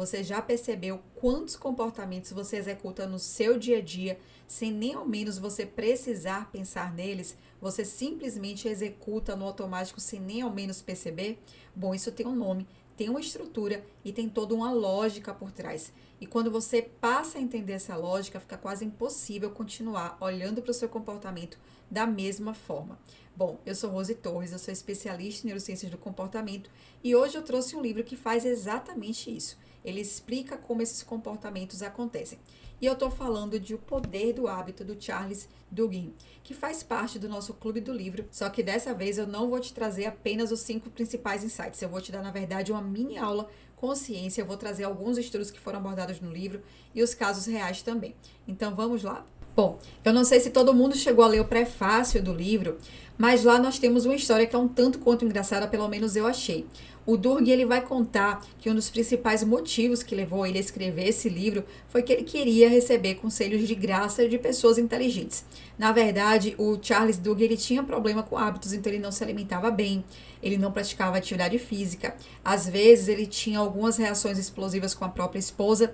Você já percebeu quantos comportamentos você executa no seu dia a dia sem nem ao menos você precisar pensar neles? Você simplesmente executa no automático sem nem ao menos perceber? Bom, isso tem um nome, tem uma estrutura e tem toda uma lógica por trás. E quando você passa a entender essa lógica, fica quase impossível continuar olhando para o seu comportamento da mesma forma. Bom, eu sou Rose Torres, eu sou especialista em neurociências do comportamento e hoje eu trouxe um livro que faz exatamente isso. Ele explica como esses comportamentos acontecem. E eu estou falando de O Poder do Hábito, do Charles Duhigg, que faz parte do nosso clube do livro. Só que dessa vez eu não vou te trazer apenas os 5 principais insights. Eu vou te dar, na verdade, uma mini aula com ciência. Eu vou trazer alguns estudos que foram abordados no livro e os casos reais também. Então vamos lá? Bom, eu não sei se todo mundo chegou a ler o prefácio do livro, mas lá nós temos uma história que é um tanto quanto engraçada, pelo menos eu achei. O Duhigg, ele vai contar que um dos principais motivos que levou ele a escrever esse livro foi que ele queria receber conselhos de graça de pessoas inteligentes. Na verdade, o Charles Duhigg, ele tinha problema com hábitos, então ele não se alimentava bem, ele não praticava atividade física, às vezes ele tinha algumas reações explosivas com a própria esposa.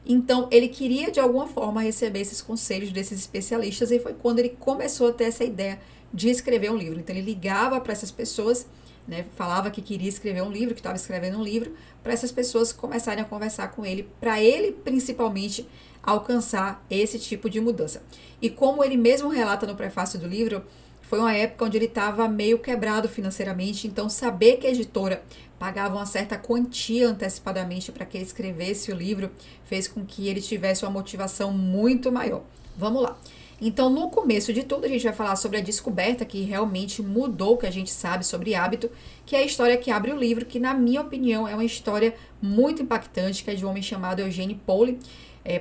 Então, ele queria de alguma forma receber esses conselhos desses especialistas e foi quando ele começou a ter essa ideia de escrever um livro. Então, ele ligava para essas pessoas, né, falava que queria escrever um livro, que estava escrevendo um livro, para essas pessoas começarem a conversar com ele, para ele principalmente alcançar esse tipo de mudança. E como ele mesmo relata no prefácio do livro, foi uma época onde ele estava meio quebrado financeiramente, então saber que a editora pagava uma certa quantia antecipadamente para que ele escrevesse o livro fez com que ele tivesse uma motivação muito maior. Vamos lá. Então, no começo de tudo, a gente vai falar sobre a descoberta que realmente mudou o que a gente sabe sobre hábito, que é a história que abre o livro, que na minha opinião é uma história muito impactante, que é de um homem chamado Eugene Pauly.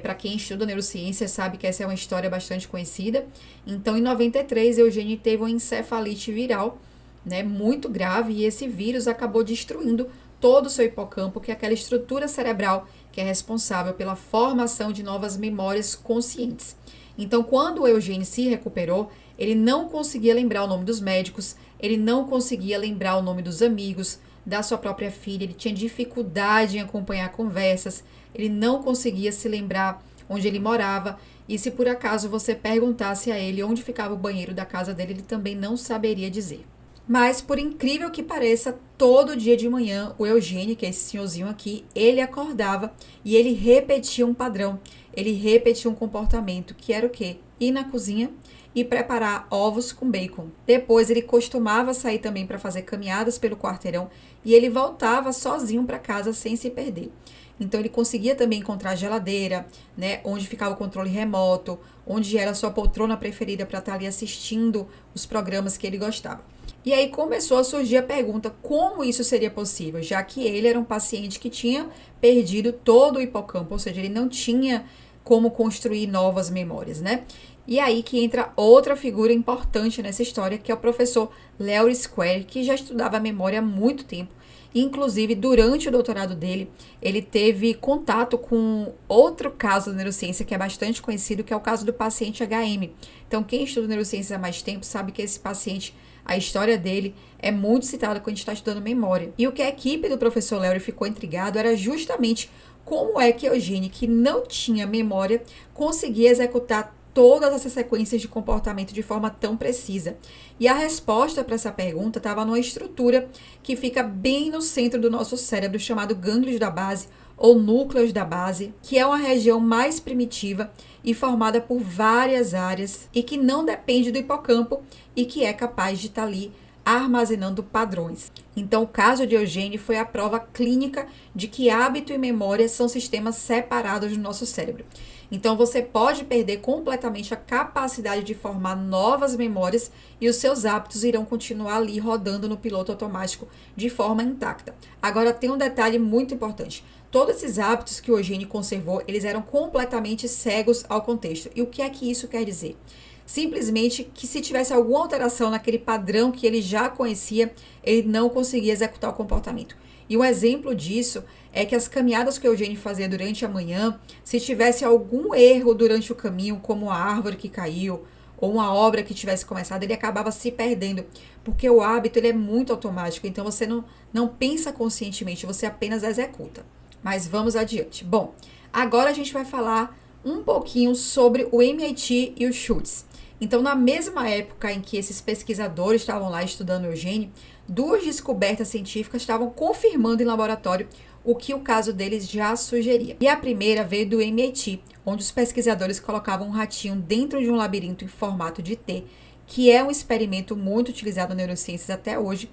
Para quem estuda neurociência sabe que essa é uma história bastante conhecida. Então, em 93, Eugene teve uma encefalite viral, né, muito grave, e esse vírus acabou destruindo todo o seu hipocampo, que é aquela estrutura cerebral que é responsável pela formação de novas memórias conscientes. Então, quando o Eugene se recuperou, ele não conseguia lembrar o nome dos médicos, ele não conseguia lembrar o nome dos amigos, da sua própria filha, ele tinha dificuldade em acompanhar conversas, ele não conseguia se lembrar onde ele morava, e se por acaso você perguntasse a ele onde ficava o banheiro da casa dele, ele também não saberia dizer. Mas, por incrível que pareça, todo dia de manhã, o Eugênio, que é esse senhorzinho aqui, ele acordava e ele repetia um padrão. Ele repetia um comportamento, que era o quê? Ir na cozinha e preparar ovos com bacon. Depois, ele costumava sair também para fazer caminhadas pelo quarteirão e ele voltava sozinho para casa sem se perder. Então, ele conseguia também encontrar a geladeira, né, onde ficava o controle remoto, onde era a sua poltrona preferida para estar ali assistindo os programas que ele gostava. E aí começou a surgir a pergunta como isso seria possível, já que ele era um paciente que tinha perdido todo o hipocampo, ou seja, ele não tinha como construir novas memórias, né? E aí que entra outra figura importante nessa história, que é o professor Larry Square, que já estudava a memória há muito tempo. Inclusive, durante o doutorado dele, ele teve contato com outro caso da neurociência que é bastante conhecido, que é o caso do paciente HM. Então, quem estuda neurociência há mais tempo sabe que esse paciente, a história dele é muito citada quando a gente está estudando memória. E o que a equipe do professor Larry ficou intrigado era justamente como é que Eugene, que não tinha memória, conseguia executar todas essas sequências de comportamento de forma tão precisa. E a resposta para essa pergunta estava numa estrutura que fica bem no centro do nosso cérebro, chamado gânglios da base, ou núcleos da base, que é uma região mais primitiva e formada por várias áreas e que não depende do hipocampo e que é capaz de estar ali armazenando padrões. Então, o caso de Eugênio foi a prova clínica de que hábito e memória são sistemas separados do nosso cérebro. Então, você pode perder completamente a capacidade de formar novas memórias e os seus hábitos irão continuar ali rodando no piloto automático de forma intacta. Agora, tem um detalhe muito importante. Todos esses hábitos que o Eugênio conservou, eles eram completamente cegos ao contexto. E o que é que isso quer dizer? Simplesmente que se tivesse alguma alteração naquele padrão que ele já conhecia, ele não conseguia executar o comportamento. E um exemplo disso é que as caminhadas que o Eugênio fazia durante a manhã, se tivesse algum erro durante o caminho, como a árvore que caiu, ou uma obra que tivesse começado, ele acabava se perdendo, porque o hábito ele é muito automático, então você não pensa conscientemente, você apenas executa. Mas vamos adiante. Bom, agora a gente vai falar um pouquinho sobre o MIT e o Schultz. Então, na mesma época em que esses pesquisadores estavam lá estudando Eugênio, duas descobertas científicas estavam confirmando em laboratório o que o caso deles já sugeria. E a primeira veio do MIT, onde os pesquisadores colocavam um ratinho dentro de um labirinto em formato de T, que é um experimento muito utilizado nas neurociências até hoje.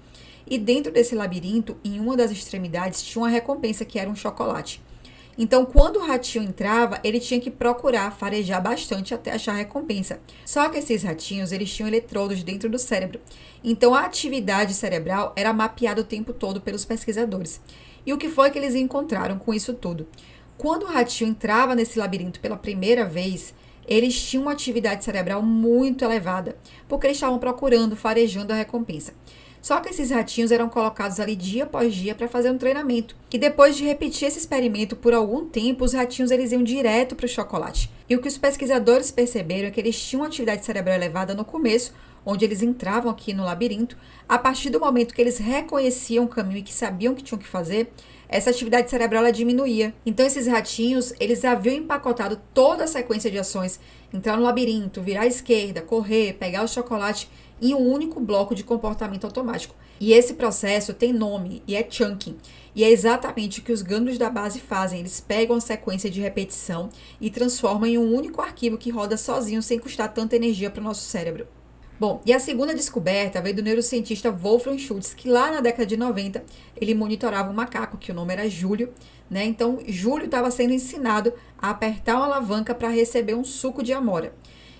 E dentro desse labirinto, em uma das extremidades, tinha uma recompensa que era um chocolate. Então, quando o ratinho entrava, ele tinha que procurar farejar bastante até achar a recompensa. Só que esses ratinhos, eles tinham eletrodos dentro do cérebro. Então, a atividade cerebral era mapeada o tempo todo pelos pesquisadores. E o que foi que eles encontraram com isso tudo? Quando o ratinho entrava nesse labirinto pela primeira vez, eles tinham uma atividade cerebral muito elevada, porque eles estavam procurando, farejando a recompensa. Só que esses ratinhos eram colocados ali dia após dia para fazer um treinamento. E depois de repetir esse experimento por algum tempo, os ratinhos eles iam direto para o chocolate. E o que os pesquisadores perceberam é que eles tinham uma atividade cerebral elevada no começo, onde eles entravam aqui no labirinto. A partir do momento que eles reconheciam o caminho e que sabiam o que tinham que fazer, essa atividade cerebral ela diminuía. Então esses ratinhos, eles haviam empacotado toda a sequência de ações, entrar no labirinto, virar à esquerda, correr, pegar o chocolate, em um único bloco de comportamento automático. E esse processo tem nome e é chunking. E é exatamente o que os gânglios da base fazem. Eles pegam a sequência de repetição e transformam em um único arquivo que roda sozinho sem custar tanta energia para o nosso cérebro. Bom, e a segunda descoberta veio do neurocientista Wolfram Schultz, que lá na década de 90 ele monitorava um macaco, que o nome era Júlio, né? Então, Júlio estava sendo ensinado a apertar uma alavanca para receber um suco de amora.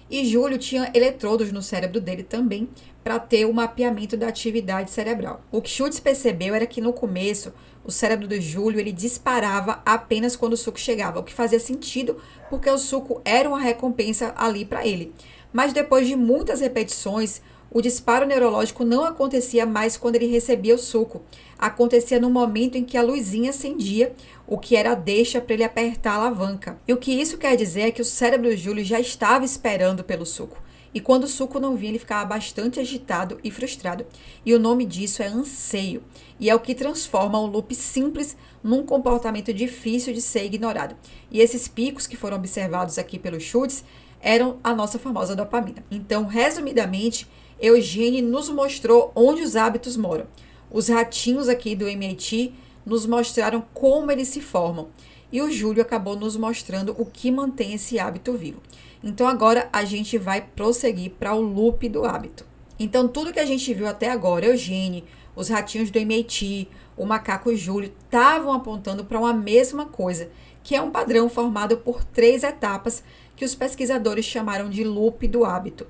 E Júlio tinha eletrodos no cérebro dele também para ter o mapeamento da atividade cerebral. O que Schultz percebeu era que no começo o cérebro do Júlio ele disparava apenas quando o suco chegava, o que fazia sentido porque o suco era uma recompensa ali para ele. Mas depois de muitas repetições, o disparo neurológico não acontecia mais quando ele recebia o suco. Acontecia no momento em que a luzinha acendia, o que era a deixa para ele apertar a alavanca. E o que isso quer dizer é que o cérebro do Júlio já estava esperando pelo suco. E quando o suco não vinha, ele ficava bastante agitado e frustrado. E o nome disso é anseio. E é o que transforma um loop simples num comportamento difícil de ser ignorado. E esses picos que foram observados aqui pelo Schultz eram a nossa famosa dopamina. Então, resumidamente, Eugênio nos mostrou onde os hábitos moram. Os ratinhos aqui do MIT nos mostraram como eles se formam. E o Júlio acabou nos mostrando o que mantém esse hábito vivo. Então, agora a gente vai prosseguir para o loop do hábito. Então, tudo que a gente viu até agora, Eugênio, os ratinhos do MIT, o macaco Júlio, estavam apontando para uma mesma coisa, que é um padrão formado por 3 etapas que os pesquisadores chamaram de loop do hábito.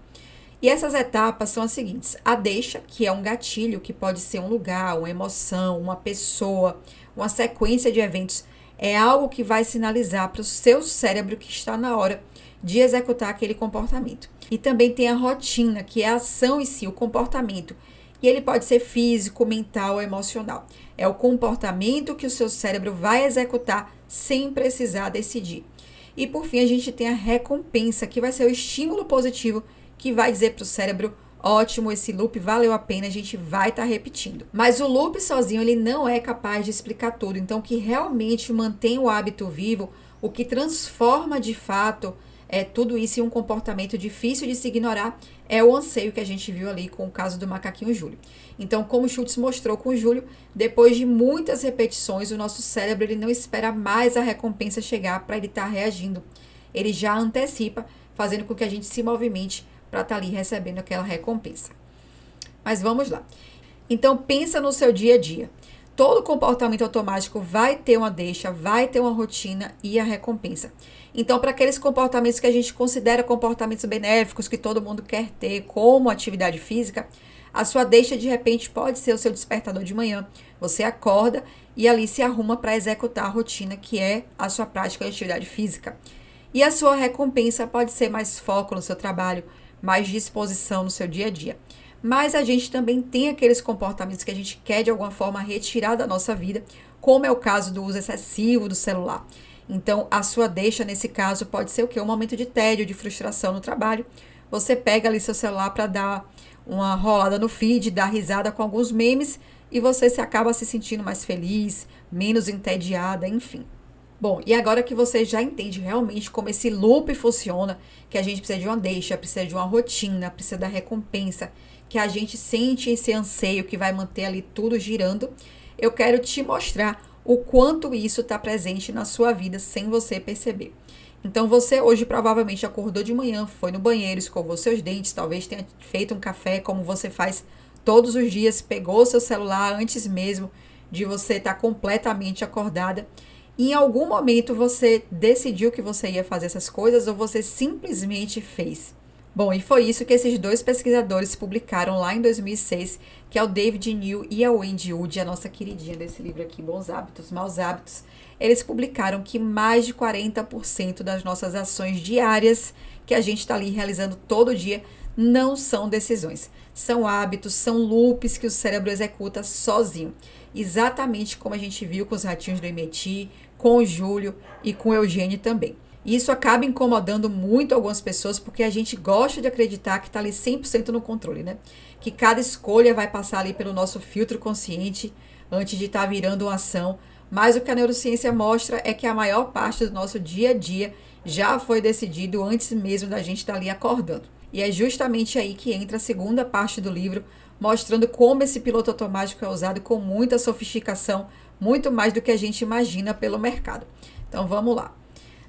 E essas etapas são as seguintes: a deixa, que é um gatilho, que pode ser um lugar, uma emoção, uma pessoa, uma sequência de eventos, é algo que vai sinalizar para o seu cérebro que está na hora de executar aquele comportamento. E também tem a rotina, que é a ação em si, o comportamento. E ele pode ser físico, mental ou emocional. É o comportamento que o seu cérebro vai executar sem precisar decidir. E por fim, a gente tem a recompensa, que vai ser o estímulo positivo que vai dizer para o cérebro: ótimo, esse loop valeu a pena, a gente vai estar repetindo. Mas o loop sozinho ele não é capaz de explicar tudo. Então, o que realmente mantém o hábito vivo, o que transforma de fato tudo isso em um comportamento difícil de se ignorar, é o anseio que a gente viu ali com o caso do macaquinho Júlio. Então, como o Schultz mostrou com o Júlio, depois de muitas repetições, o nosso cérebro ele não espera mais a recompensa chegar para ele estar reagindo. Ele já antecipa, fazendo com que a gente se movimente para estar ali recebendo aquela recompensa. Mas vamos lá. Então, pensa no seu dia a dia. Todo comportamento automático vai ter uma deixa, vai ter uma rotina e a recompensa. Então, para aqueles comportamentos que a gente considera comportamentos benéficos, que todo mundo quer ter, como atividade física, a sua deixa, de repente, pode ser o seu despertador de manhã. Você acorda e ali se arruma para executar a rotina, que é a sua prática de atividade física. E a sua recompensa pode ser mais foco no seu trabalho, mais disposição no seu dia a dia. Mas a gente também tem aqueles comportamentos que a gente quer de alguma forma retirar da nossa vida, como é o caso do uso excessivo do celular. Então, a sua deixa nesse caso pode ser o quê? Um momento de tédio, de frustração no trabalho. Você pega ali seu celular para dar uma rolada no feed, dar risada com alguns memes e você se acaba se sentindo mais feliz, menos entediada, enfim. Bom, e agora que você já entende realmente como esse loop funciona, que a gente precisa de uma deixa, precisa de uma rotina, precisa da recompensa, que a gente sente esse anseio que vai manter ali tudo girando, eu quero te mostrar o quanto isso está presente na sua vida sem você perceber. Então você hoje provavelmente acordou de manhã, foi no banheiro, escovou seus dentes, talvez tenha feito um café como você faz todos os dias, pegou seu celular antes mesmo de você estar completamente acordada. E em algum momento você decidiu que você ia fazer essas coisas ou você simplesmente fez. Bom, e foi isso que esses dois pesquisadores publicaram lá em 2006, que é o David New e a Wendy Wood, a nossa queridinha desse livro aqui, Bons Hábitos, Maus Hábitos. Eles publicaram que mais de 40% das nossas ações diárias que a gente está ali realizando todo dia não são decisões. São hábitos, são loops que o cérebro executa sozinho. Exatamente como a gente viu com os ratinhos do MIT, com o Júlio e com o Eugênio também. E isso acaba incomodando muito algumas pessoas porque a gente gosta de acreditar que está ali 100% no controle, né? Que cada escolha vai passar ali pelo nosso filtro consciente antes de estar virando uma ação. Mas o que a neurociência mostra é que a maior parte do nosso dia a dia já foi decidido antes mesmo da gente estar ali acordando. E é justamente aí que entra a segunda parte do livro, mostrando como esse piloto automático é usado com muita sofisticação, muito mais do que a gente imagina pelo mercado. Então vamos lá.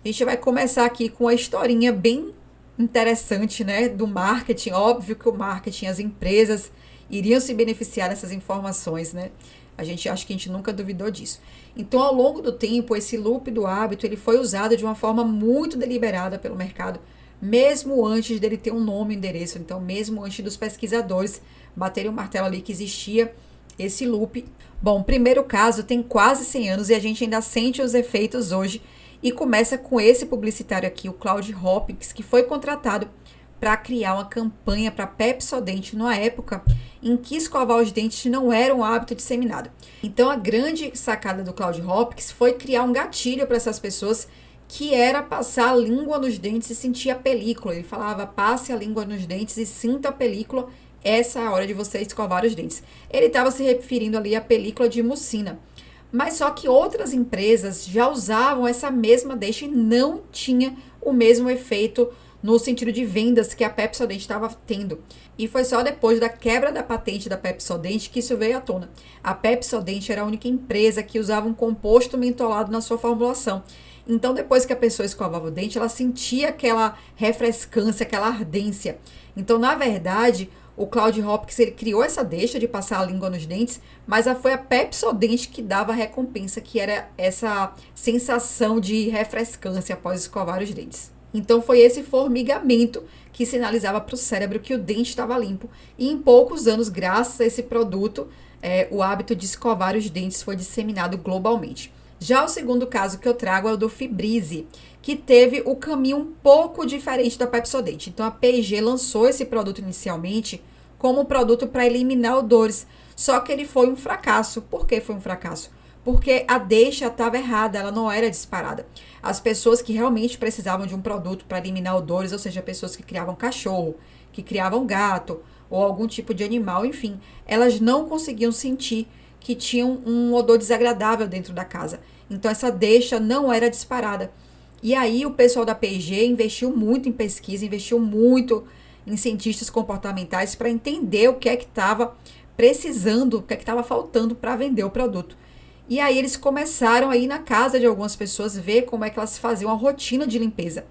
A gente vai começar aqui com uma historinha bem interessante, né, do marketing. Óbvio que o marketing, as empresas iriam se beneficiar dessas informações, né? Acho que a gente nunca duvidou disso. Então, ao longo do tempo, esse loop do hábito, ele foi usado de uma forma muito deliberada pelo mercado, mesmo antes dele ter um nome e endereço. Então, mesmo antes dos pesquisadores baterem o martelo ali que existia esse loop. Bom, o primeiro caso tem quase 100 anos e a gente ainda sente os efeitos hoje. E começa com esse publicitário aqui, o Claude Hopkins, que foi contratado para criar uma campanha para Pepsodent numa época em que escovar os dentes não era um hábito disseminado. Então a grande sacada do Claude Hopkins foi criar um gatilho para essas pessoas, que era passar a língua nos dentes e sentir a película. Ele falava, passe a língua nos dentes e sinta a película, essa é a hora de você escovar os dentes. Ele estava se referindo ali à película de mucina. Mas só que outras empresas já usavam essa mesma deixa e não tinha o mesmo efeito no sentido de vendas que a Pepsodent estava tendo. E foi só depois da quebra da patente da Pepsodent que isso veio à tona. A Pepsodent era a única empresa que usava um composto mentolado na sua formulação. Então, depois que a pessoa escovava o dente, ela sentia aquela refrescância, aquela ardência. Então, na verdade, o Claude Hopkins, ele criou essa deixa de passar a língua nos dentes, mas foi a Pepsodent que dava a recompensa, que era essa sensação de refrescância após escovar os dentes. Então foi esse formigamento que sinalizava para o cérebro que o dente estava limpo. E em poucos anos, graças a esse produto, o hábito de escovar os dentes foi disseminado globalmente. Já o segundo caso que eu trago é o do Febreze, que teve o caminho um pouco diferente da Pepsodent. Então a P&G lançou esse produto inicialmente como um produto para eliminar odores, só que ele foi um fracasso. Por que foi um fracasso? Porque a deixa estava errada, ela não era disparada. As pessoas que realmente precisavam de um produto para eliminar odores, ou seja, pessoas que criavam cachorro, que criavam gato ou algum tipo de animal, enfim, elas não conseguiam sentir que tinham um odor desagradável dentro da casa. Então essa deixa não era disparada. E aí o pessoal da P&G investiu muito em pesquisa, investiu muito em cientistas comportamentais para entender o que é que estava precisando, o que é que estava faltando para vender o produto. E aí eles começaram a ir na casa de algumas pessoas, ver como é que elas faziam a rotina de limpeza.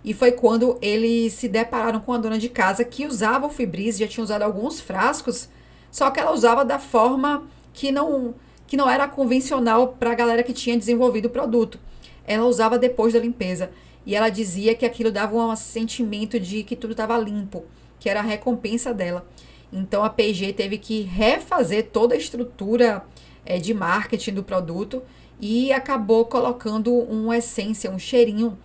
E foi quando eles se depararam com a dona de casa que usava o Febreze, já tinha usado alguns frascos, só que ela usava da forma que não era convencional para a galera que tinha desenvolvido o produto. Ela usava depois da limpeza. E ela dizia que aquilo dava um sentimento de que tudo estava limpo, que era a recompensa dela. Então a P&G teve que refazer toda a estrutura de marketing do produto e acabou colocando uma essência, um cheirinho,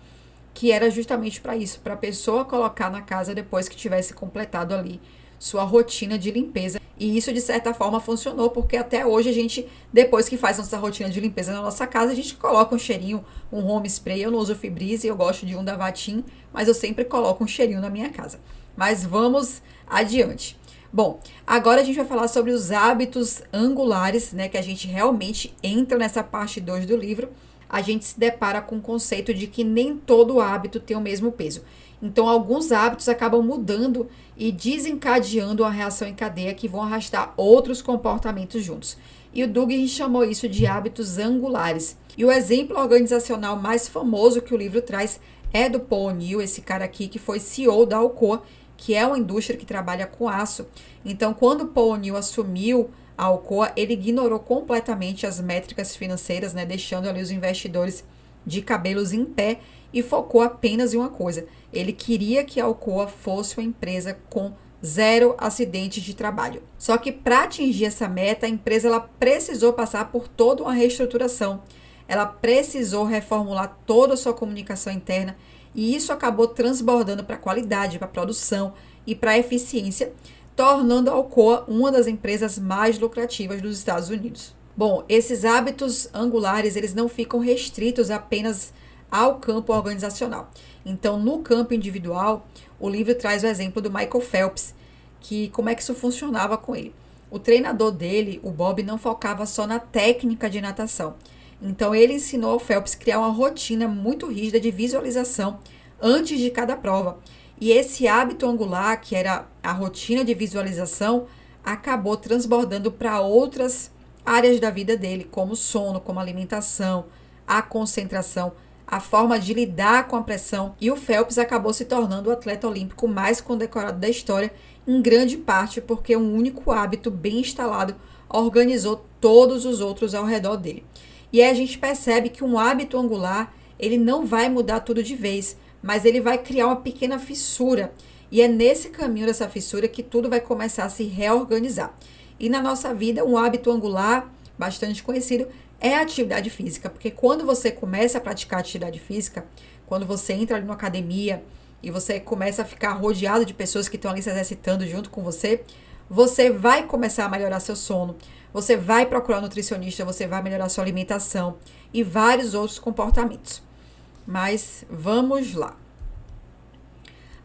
que era justamente para isso, para a pessoa colocar na casa depois que tivesse completado ali sua rotina de limpeza. E isso, de certa forma, funcionou, porque até hoje a gente, depois que faz nossa rotina de limpeza na nossa casa, a gente coloca um cheirinho, um home spray. Eu não uso Febreze, eu gosto de um da Vatim, mas eu sempre coloco um cheirinho na minha casa. Mas vamos adiante. Bom, agora a gente vai falar sobre os hábitos angulares, né, que a gente realmente entra nessa parte 2 do livro. A gente se depara com o conceito de que nem todo hábito tem o mesmo peso. Então, alguns hábitos acabam mudando e desencadeando uma reação em cadeia que vão arrastar outros comportamentos juntos. E o Dugan chamou isso de hábitos angulares. E o exemplo organizacional mais famoso que o livro traz é do Paul O'Neill, esse cara aqui que foi CEO da Alcoa, que é uma indústria que trabalha com aço. Então, quando Paul O'Neill assumiu a Alcoa, ele ignorou completamente as métricas financeiras, né, deixando ali os investidores de cabelos em pé e focou apenas em uma coisa. Ele queria que a Alcoa fosse uma empresa com 0 acidentes de trabalho. Só que para atingir essa meta, a empresa ela precisou passar por toda uma reestruturação. Ela precisou reformular toda a sua comunicação interna e isso acabou transbordando para a qualidade, para a produção e para a eficiência, tornando a Alcoa uma das empresas mais lucrativas dos Estados Unidos. Bom, esses hábitos angulares, eles não ficam restritos apenas ao campo organizacional. Então, no campo individual, o livro traz o exemplo do Michael Phelps, que como é que isso funcionava com ele. O treinador dele, o Bob, não focava só na técnica de natação. Então, ele ensinou ao Phelps a criar uma rotina muito rígida de visualização antes de cada prova. E esse hábito angular, que era a rotina de visualização, acabou transbordando para outras áreas da vida dele, como o sono, como a alimentação, a concentração, a forma de lidar com a pressão. E o Phelps acabou se tornando o atleta olímpico mais condecorado da história, em grande parte porque um único hábito bem instalado organizou todos os outros ao redor dele. E aí a gente percebe que um hábito angular, ele não vai mudar tudo de vez, mas ele vai criar uma pequena fissura. E é nesse caminho dessa fissura que tudo vai começar a se reorganizar. E na nossa vida, um hábito angular, bastante conhecido, é a atividade física. Porque quando você começa a praticar atividade física, quando você entra ali numa academia e você começa a ficar rodeado de pessoas que estão ali se exercitando junto com você, você vai começar a melhorar seu sono. Você vai procurar um nutricionista, você vai melhorar sua alimentação e vários outros comportamentos. Mas vamos lá.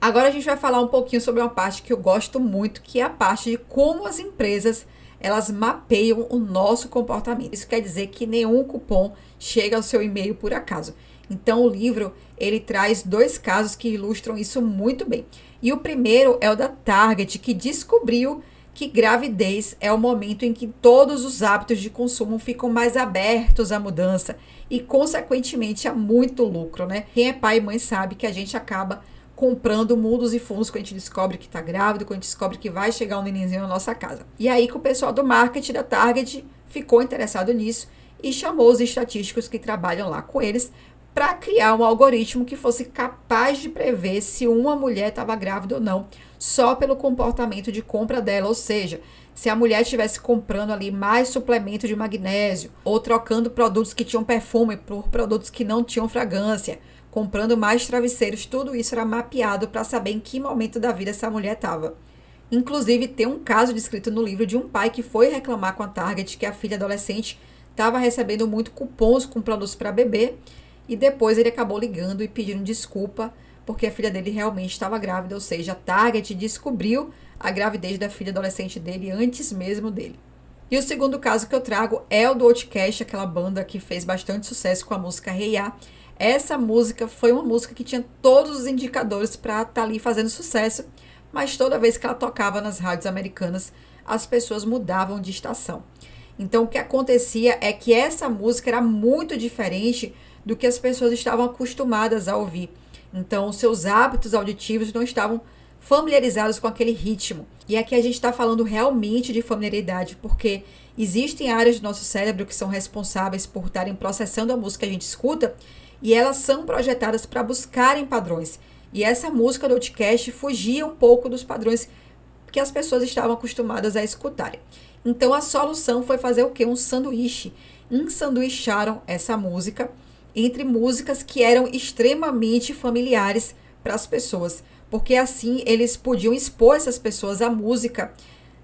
Agora a gente vai falar um pouquinho sobre uma parte que eu gosto muito, que é a parte de como as empresas elas mapeiam o nosso comportamento. Isso quer dizer que nenhum cupom chega ao seu e-mail por acaso. Então o livro ele traz 2 casos que ilustram isso muito bem. E o primeiro é o da Target, que descobriu que gravidez é o momento em que todos os hábitos de consumo ficam mais abertos à mudança e, consequentemente, a muito lucro, né? Quem é pai e mãe sabe que a gente acaba comprando mundos e fundos quando a gente descobre que está grávido, quando a gente descobre que vai chegar um nenenzinho na nossa casa. E aí que o pessoal do marketing da Target ficou interessado nisso e chamou os estatísticos que trabalham lá com eles para criar um algoritmo que fosse capaz de prever se uma mulher estava grávida ou não, só pelo comportamento de compra dela, ou seja, se a mulher estivesse comprando ali mais suplemento de magnésio, ou trocando produtos que tinham perfume por produtos que não tinham fragrância, comprando mais travesseiros, tudo isso era mapeado para saber em que momento da vida essa mulher estava. Inclusive, tem um caso descrito no livro de um pai que foi reclamar com a Target que a filha adolescente estava recebendo muito cupons com produtos para bebê, e depois ele acabou ligando e pedindo desculpa porque a filha dele realmente estava grávida, ou seja, a Target descobriu a gravidez da filha adolescente dele antes mesmo dele. E o segundo caso que eu trago é o do Outcast, aquela banda que fez bastante sucesso com a música Hey Ya. Essa música foi uma música que tinha todos os indicadores para estar ali fazendo sucesso, mas toda vez que ela tocava nas rádios americanas, as pessoas mudavam de estação. Então o que acontecia é que essa música era muito diferente do que as pessoas estavam acostumadas a ouvir. Então, os seus hábitos auditivos não estavam familiarizados com aquele ritmo. E aqui a gente está falando realmente de familiaridade, porque existem áreas do nosso cérebro que são responsáveis por estarem processando a música que a gente escuta, e elas são projetadas para buscarem padrões. E essa música do Outcast fugia um pouco dos padrões que as pessoas estavam acostumadas a escutarem. Então, a solução foi fazer o quê? Um sanduíche. Ensanduicharam essa música entre músicas que eram extremamente familiares para as pessoas, porque assim eles podiam expor essas pessoas à música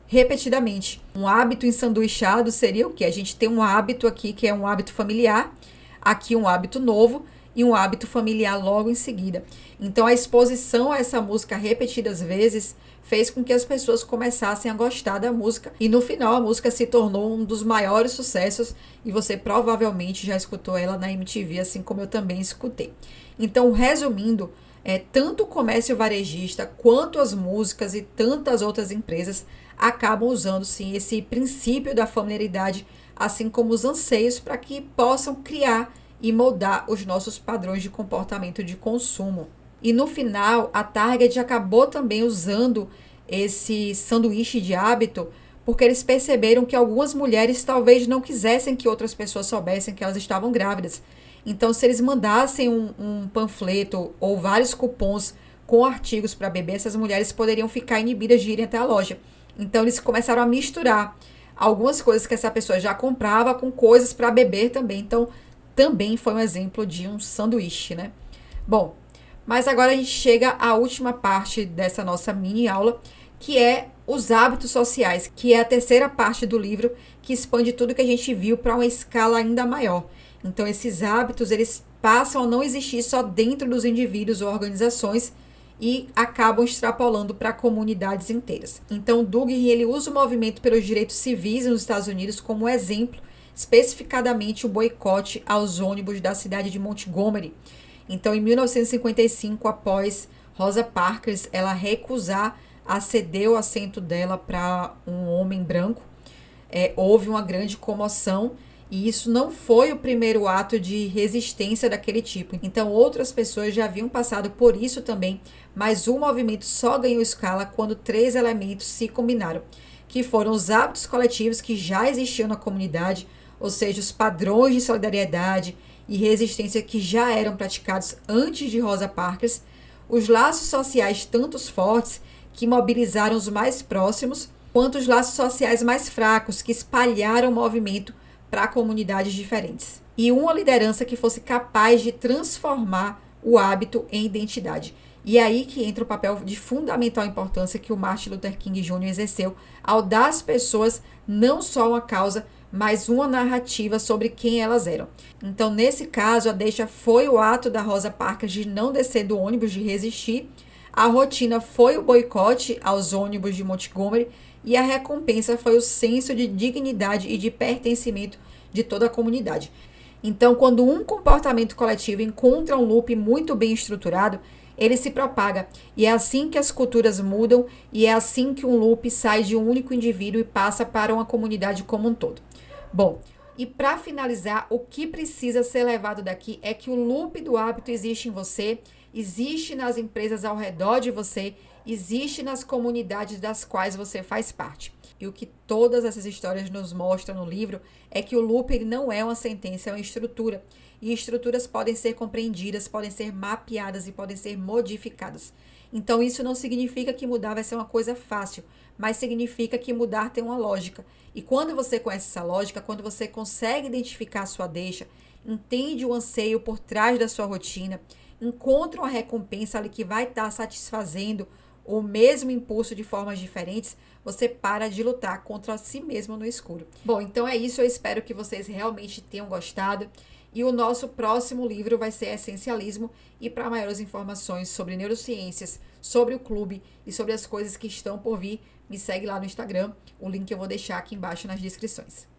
repetidamente. Um hábito ensanduichado seria o que? A gente tem um hábito aqui que é um hábito familiar, aqui um hábito novo, e um hábito familiar logo em seguida. Então, a exposição a essa música repetidas vezes fez com que as pessoas começassem a gostar da música e no final a música se tornou um dos maiores sucessos e você provavelmente já escutou ela na MTV, assim como eu também escutei. Então, resumindo, tanto o comércio varejista quanto as músicas e tantas outras empresas acabam usando sim esse princípio da familiaridade, assim como os anseios para que possam criar e moldar os nossos padrões de comportamento de consumo. E no final, a Target acabou também usando esse sanduíche de hábito porque eles perceberam que algumas mulheres talvez não quisessem que outras pessoas soubessem que elas estavam grávidas. Então, se eles mandassem um panfleto ou vários cupons com artigos para bebê, essas mulheres poderiam ficar inibidas de irem até a loja. Então, eles começaram a misturar algumas coisas que essa pessoa já comprava com coisas para beber também. Então, também foi um exemplo de um sanduíche, né? Bom, mas agora a gente chega à última parte dessa nossa mini aula, que é os hábitos sociais, que é a terceira parte do livro, que expande tudo que a gente viu para uma escala ainda maior. Então, esses hábitos, eles passam a não existir só dentro dos indivíduos ou organizações e acabam extrapolando para comunidades inteiras. Então, Dugin, ele usa o movimento pelos direitos civis nos Estados Unidos como exemplo, especificadamente o boicote aos ônibus da cidade de Montgomery. Então, em 1955, após Rosa Parks ela recusar a ceder o assento dela para um homem branco, houve uma grande comoção e isso não foi o primeiro ato de resistência daquele tipo. Então, outras pessoas já haviam passado por isso também, mas o movimento só ganhou escala quando 3 elementos se combinaram, que foram os hábitos coletivos que já existiam na comunidade, ou seja, os padrões de solidariedade e resistência que já eram praticados antes de Rosa Parks, os laços sociais tantos fortes que mobilizaram os mais próximos, quanto os laços sociais mais fracos que espalharam o movimento para comunidades diferentes. E uma liderança que fosse capaz de transformar o hábito em identidade. E é aí que entra o papel de fundamental importância que o Martin Luther King Jr. exerceu ao dar às pessoas não só uma causa, mas uma narrativa sobre quem elas eram. Então, nesse caso, a deixa foi o ato da Rosa Parks de não descer do ônibus, de resistir. A rotina foi o boicote aos ônibus de Montgomery e a recompensa foi o senso de dignidade e de pertencimento de toda a comunidade. Então, quando um comportamento coletivo encontra um loop muito bem estruturado, ele se propaga. E é assim que as culturas mudam e é assim que um loop sai de um único indivíduo e passa para uma comunidade como um todo. Bom, e para finalizar, o que precisa ser levado daqui é que o loop do hábito existe em você, existe nas empresas ao redor de você, existe nas comunidades das quais você faz parte. E o que todas essas histórias nos mostram no livro é que o loop ele não é uma sentença, é uma estrutura. E estruturas podem ser compreendidas, podem ser mapeadas e podem ser modificadas. Então, isso não significa que mudar vai ser uma coisa fácil, mas significa que mudar tem uma lógica. E quando você conhece essa lógica, quando você consegue identificar a sua deixa, entende o anseio por trás da sua rotina, encontra uma recompensa ali que vai estar satisfazendo o mesmo impulso de formas diferentes, você para de lutar contra si mesmo no escuro. Bom, então é isso. Eu espero que vocês realmente tenham gostado. E o nosso próximo livro vai ser Essencialismo. E para maiores informações sobre neurociências, sobre o clube e sobre as coisas que estão por vir, me segue lá no Instagram. O link eu vou deixar aqui embaixo nas descrições.